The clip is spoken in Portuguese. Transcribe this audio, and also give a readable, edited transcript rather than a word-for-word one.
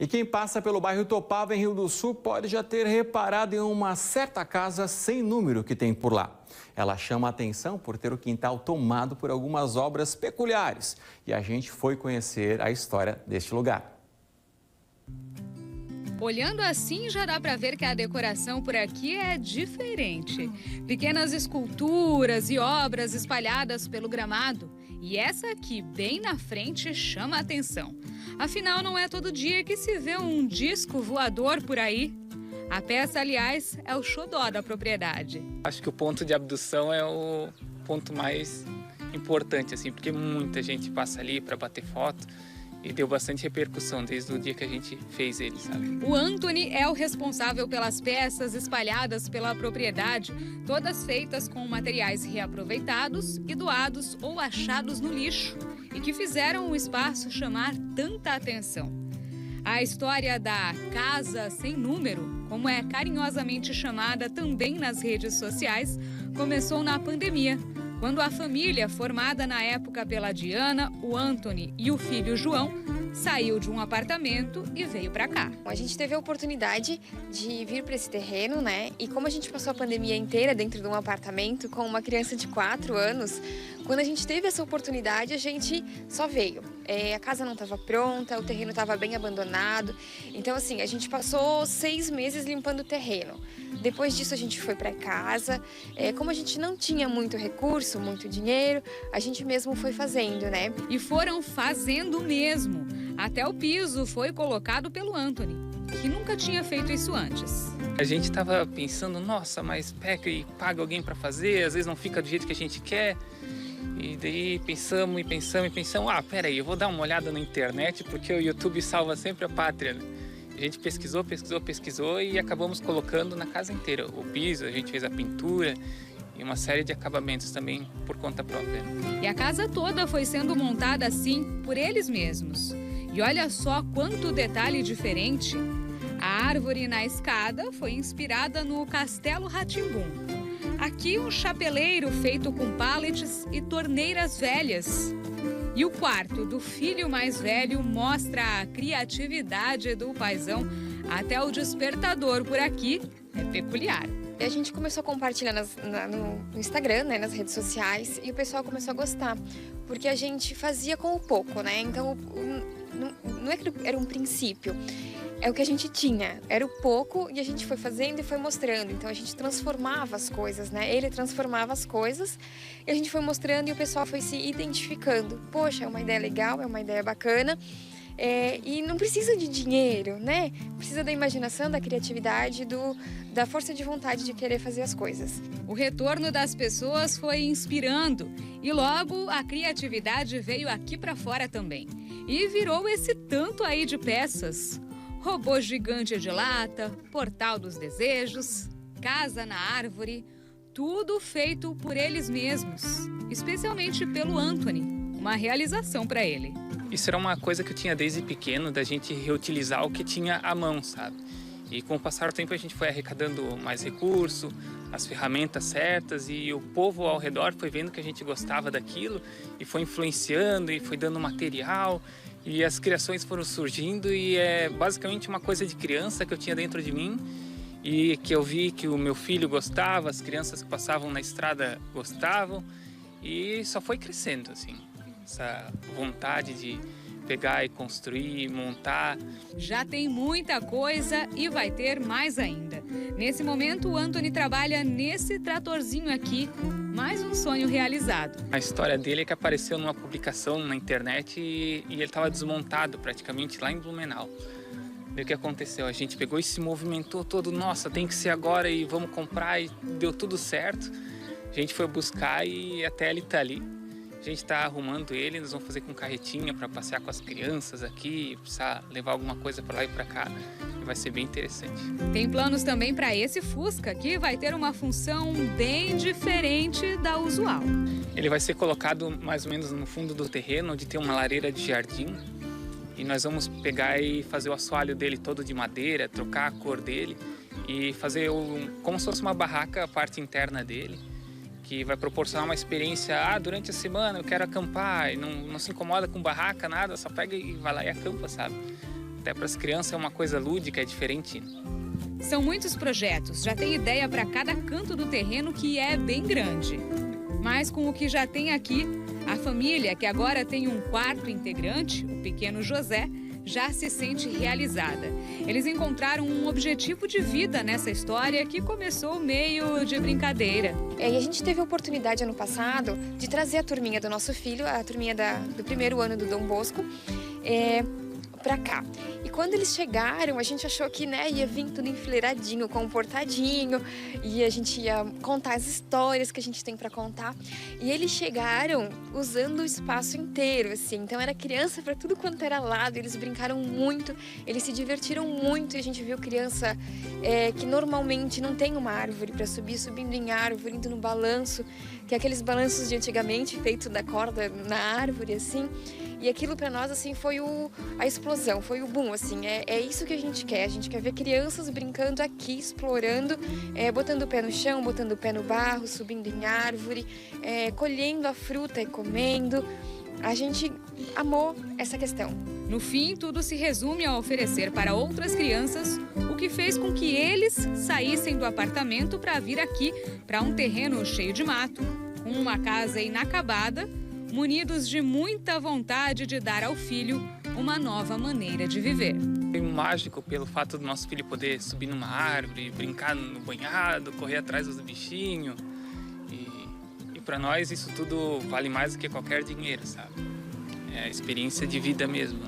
E quem passa pelo bairro Topava, em Rio do Sul, pode já ter reparado em uma certa casa sem número que tem por lá. Ela chama a atenção por ter o quintal tomado por algumas obras peculiares. E a gente foi conhecer a história deste lugar. Olhando assim, já dá para ver que a decoração por aqui é diferente. Pequenas esculturas e obras espalhadas pelo gramado. E essa aqui, bem na frente, chama a atenção. Afinal, não é todo dia que se vê um disco voador por aí. A peça, aliás, é o xodó da propriedade. Acho que o ponto de abdução é o ponto mais importante, assim, porque muita gente passa ali para bater foto. E deu bastante repercussão desde o dia que a gente fez ele, sabe? O Anthony é o responsável pelas peças espalhadas pela propriedade, todas feitas com materiais reaproveitados e doados ou achados no lixo, e que fizeram o espaço chamar tanta atenção. A história da Casa Sem Número, como é carinhosamente chamada também nas redes sociais, começou na pandemia, quando a família, formada na época pela Diana, o Anthony e o filho João, saiu de um apartamento e veio para cá. A gente teve a oportunidade de vir para esse terreno, né? E como a gente passou a pandemia inteira dentro de um apartamento com uma criança de 4 anos, quando a gente teve essa oportunidade, a gente só veio. A casa não estava pronta, o terreno estava bem abandonado. Então, assim, a gente passou 6 meses limpando o terreno. Depois disso, a gente foi para casa. Como a gente não tinha muito recurso, muito dinheiro, a gente mesmo foi fazendo, né? E foram fazendo mesmo. Até o piso foi colocado pelo Anthony, que nunca tinha feito isso antes. A gente estava pensando, nossa, mas pega e paga alguém para fazer, às vezes não fica do jeito que a gente quer. E daí pensamos, peraí, eu vou dar uma olhada na internet, porque o YouTube salva sempre a pátria, né? A gente pesquisou e acabamos colocando na casa inteira. O piso, a gente fez a pintura e uma série de acabamentos também por conta própria. E a casa toda foi sendo montada assim por eles mesmos. E olha só quanto detalhe diferente. A árvore na escada foi inspirada no Castelo Rá-Tim-Bum. Aqui um chapeleiro feito com pallets e torneiras velhas. E o quarto do filho mais velho mostra a criatividade do paizão. Até o despertador por aqui é peculiar. E a gente começou a compartilhar no Instagram, né, nas redes sociais, e o pessoal começou a gostar. Porque a gente fazia com o pouco, né? Então, não é que era um princípio. É o que a gente tinha, era o pouco e a gente foi fazendo e foi mostrando. Então a gente transformava as coisas, né? Ele transformava as coisas e a gente foi mostrando e o pessoal foi se identificando. Poxa, é uma ideia legal, é uma ideia bacana. E não precisa de dinheiro, né? Precisa da imaginação, da criatividade, da força de vontade de querer fazer as coisas. O retorno das pessoas foi inspirando e logo a criatividade veio aqui para fora também. E virou esse tanto aí de peças. Robô gigante de lata, portal dos desejos, casa na árvore, tudo feito por eles mesmos, especialmente pelo Anthony, uma realização para ele. Isso era uma coisa que eu tinha desde pequeno, da gente reutilizar o que tinha à mão, sabe? E com o passar do tempo a gente foi arrecadando mais recurso, as ferramentas certas e o povo ao redor foi vendo que a gente gostava daquilo e foi influenciando e foi dando material. E as criações foram surgindo e é basicamente uma coisa de criança que eu tinha dentro de mim e que eu vi que o meu filho gostava, as crianças que passavam na estrada gostavam e só foi crescendo, assim, essa vontade de pegar e construir, montar. Já tem muita coisa e vai ter mais ainda. Nesse momento, o Anthony trabalha nesse tratorzinho aqui, mais um sonho realizado. A história dele é que apareceu numa publicação na internet e ele estava desmontado praticamente lá em Blumenau. E o que aconteceu? A gente pegou e se movimentou todo, nossa, tem que ser agora e vamos comprar e deu tudo certo. A gente foi buscar e até ele está ali. A gente está arrumando ele, nós vamos fazer com carretinha para passear com as crianças aqui, precisar levar alguma coisa para lá e para cá. E vai ser bem interessante. Tem planos também para esse Fusca, que vai ter uma função bem diferente da usual. Ele vai ser colocado mais ou menos no fundo do terreno, onde tem uma lareira de jardim. E nós vamos pegar e fazer o assoalho dele todo de madeira, trocar a cor dele e fazer como se fosse uma barraca, a parte interna dele, que vai proporcionar uma experiência, durante a semana eu quero acampar, e não se incomoda com barraca, nada, só pega e vai lá e acampa, sabe? Até para as crianças é uma coisa lúdica, é diferente. São muitos projetos, já tem ideia para cada canto do terreno, que é bem grande. Mas com o que já tem aqui, a família, que agora tem um quarto integrante, o pequeno José, já se sente realizada. Eles encontraram um objetivo de vida nessa história que começou meio de brincadeira. E a gente teve a oportunidade ano passado de trazer a turminha do nosso filho, a turminha do primeiro ano do Dom Bosco, para cá. E quando eles chegaram, a gente achou que, né, ia vir tudo enfileiradinho, comportadinho, e a gente ia contar as histórias que a gente tem para contar. E eles chegaram usando o espaço inteiro, assim. Então era criança para tudo quanto era lado. Eles brincaram muito, eles se divertiram muito. E a gente viu criança que normalmente não tem uma árvore para subir, subindo em árvore, indo no balanço, que é aqueles balanços de antigamente, feito da corda na árvore, assim. E aquilo para nós, assim, foi a explosão, foi o boom, assim. É isso que a gente quer. A gente quer ver crianças brincando aqui, explorando, botando o pé no chão, botando o pé no barro, subindo em árvore, colhendo a fruta e comendo. A gente amou essa questão. No fim, tudo se resume a oferecer para outras crianças o que fez com que eles saíssem do apartamento para vir aqui, para um terreno cheio de mato, com uma casa inacabada, munidos de muita vontade de dar ao filho uma nova maneira de viver. Foi mágico pelo fato do nosso filho poder subir numa árvore, brincar no banhado, correr atrás dos bichinhos. E para nós isso tudo vale mais do que qualquer dinheiro, sabe? É a experiência de vida mesmo.